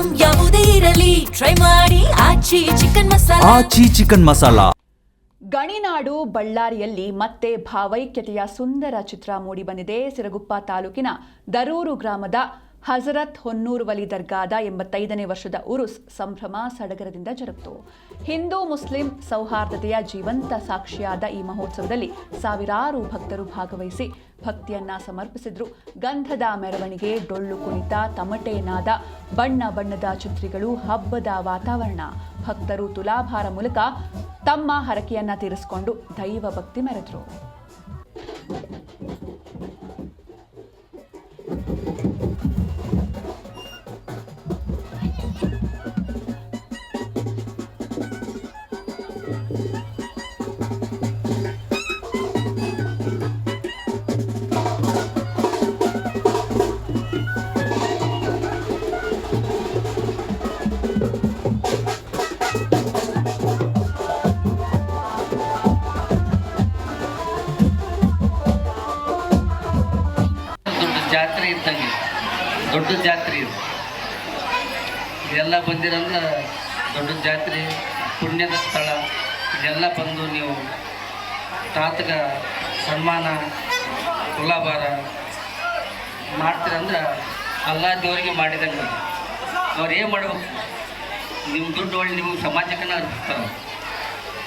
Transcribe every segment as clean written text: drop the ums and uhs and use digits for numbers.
Item ಯಾವುದೇ ಇರಲಿ try ಮಾಡಿ ಆಚಿ ಚಿಕನ್ ಮಸಾಲಾ. ಗಣಿನಾಡು ಬಳ್ಳಾರಿಯಲ್ಲಿ ಮತ್ತೆ ಭಾವೈಕ್ಯತೆಯ ಸುಂದರ ಚಿತ್ರ ಮೂಡಿಬಂದಿದೆ. ಸಿರಗುಪ್ಪ ತಾಲೂಕಿನ ದರೂರು ಗ್ರಾಮದ ಹಜರತ್ ಹೊನ್ನೂರು ವಲಿ ದರ್ಗಾದ 85ನೇ ವರ್ಷದ ಉರುಸ್ ಸಂಭ್ರಮ ಸಡಗರದಿಂದ ಜರುಗಿತು. ಹಿಂದೂ ಮುಸ್ಲಿಂ ಸೌಹಾರ್ದತೆಯ ಜೀವಂತ ಸಾಕ್ಷಿಯಾದ ಈ ಮಹೋತ್ಸವದಲ್ಲಿ ಸಾವಿರಾರು ಭಕ್ತರು ಭಾಗವಹಿಸಿ ಭಕ್ತಿಯನ್ನ ಸಮರ್ಪಿಸಿದ್ರು. ಗಂಧದ ಮೆರವಣಿಗೆ, ಡೊಳ್ಳು ಕುಣಿತ, ತಮಟೆ ನಾದ, ಬಣ್ಣ ಬಣ್ಣದ ಛತ್ರಿಗಳು, ಹಬ್ಬದ ವಾತಾವರಣ. ಭಕ್ತರು ತುಲಾಭಾರ ಮೂಲಕ ತಮ್ಮ ಹರಕೆಯನ್ನ ತೀರಿಸಿಕೊಂಡು ದೈವ ಭಕ್ತಿ ಮೆರೆದರು. ಜಾತ್ರೆ ಇದ್ದಂಗೆ ದೊಡ್ಡ ಜಾತ್ರೆ ಇದು. ಇದೆಲ್ಲ ಬಂದಿರಂದ್ರೆ ದೊಡ್ಡ ಜಾತ್ರೆ, ಪುಣ್ಯದ ಸ್ಥಳ. ಇದೆಲ್ಲ ಬಂದು ನೀವು ತಾತಗ ಸನ್ಮಾನ ತುಲಾಭಾರ ಮಾಡ್ತೀರಂದ್ರೆ ಎಲ್ಲ ದೇವರಿಗೆ ಮಾಡಿದಂಗೆ. ಅವ್ರು ಏನು ಮಾಡ್ಬೇಕು, ನಿಮ್ಮ ದುಡ್ಡು ಒಳ್ಳೆ ನಿಮಗೆ ಸಮಾಜಕ್ಕನ ಅರ್ಪಿಸ್ತಾರೆ,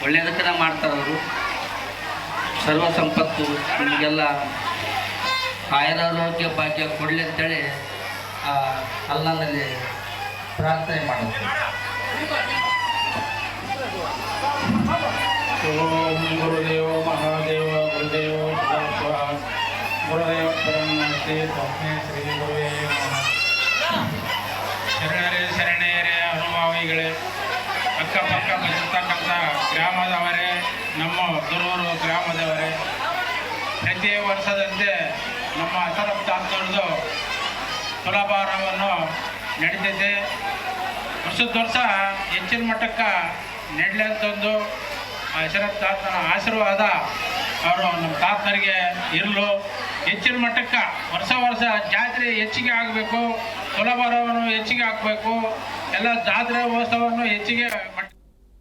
ಒಳ್ಳೆಯದಕ್ಕನ ಮಾಡ್ತಾರೆ. ಅವರು ಸರ್ವ ಸಂಪತ್ತು ನಿಮಗೆಲ್ಲ ಆಯುರಾರೋಗ್ಯ ಭಾಗ್ಯ ಕೊಡಲಿ ಅಂತೇಳಿ ಅಲ್ಲನಲ್ಲಿ ಪ್ರಾರ್ಥನೆ ಮಾಡೋದು. ಓಂ ಗುರುದೇವ ಮಹಾದೇವ ಗುರುದೇವ ಗುರುದೇವ ಪರಮನಸ್ತೆ ಸ್ವಾಮಿ ಶ್ರೀ ಗುರುವೇ ಶರಣರೇ ಅನುಭಾವಿಗಳೇ, ಅಕ್ಕಪಕ್ಕ ಬಂದಿರ್ತಕ್ಕಂಥ ಗ್ರಾಮದವರೇ, ನಮ್ಮ ದರೂರು ಗ್ರಾಮದವರೇ, ಪ್ರತಿ ವರ್ಷದಂತೆ ನಮ್ಮ ಹಸರತ್ ತಾತರದು ತುಲಾಭಾರವನ್ನು ನಡೀತೈತೆ. ವರ್ಷದ ವರ್ಷ ಹೆಚ್ಚಿನ ಮಟ್ಟಕ್ಕೆ ನೆಡಲಿ ಅಂತಂದು ಹಸರತ್ ತಾತನ ಆಶೀರ್ವಾದ ಅವರು ನಮ್ಮ ತಾತನರಿಗೆ ಇರಲು. ಹೆಚ್ಚಿನ ಮಟ್ಟಕ್ಕೆ ವರ್ಷ ಜಾತ್ರೆ ಹೆಚ್ಚಿಗೆ ಆಗಬೇಕು, ತುಲಾಭಾರವನ್ನು ಹೆಚ್ಚಿಗೆ ಹಾಕಬೇಕು, ಎಲ್ಲ ಜಾತ್ರೆ ಉತ್ಸವವನ್ನು ಹೆಚ್ಚಿಗೆ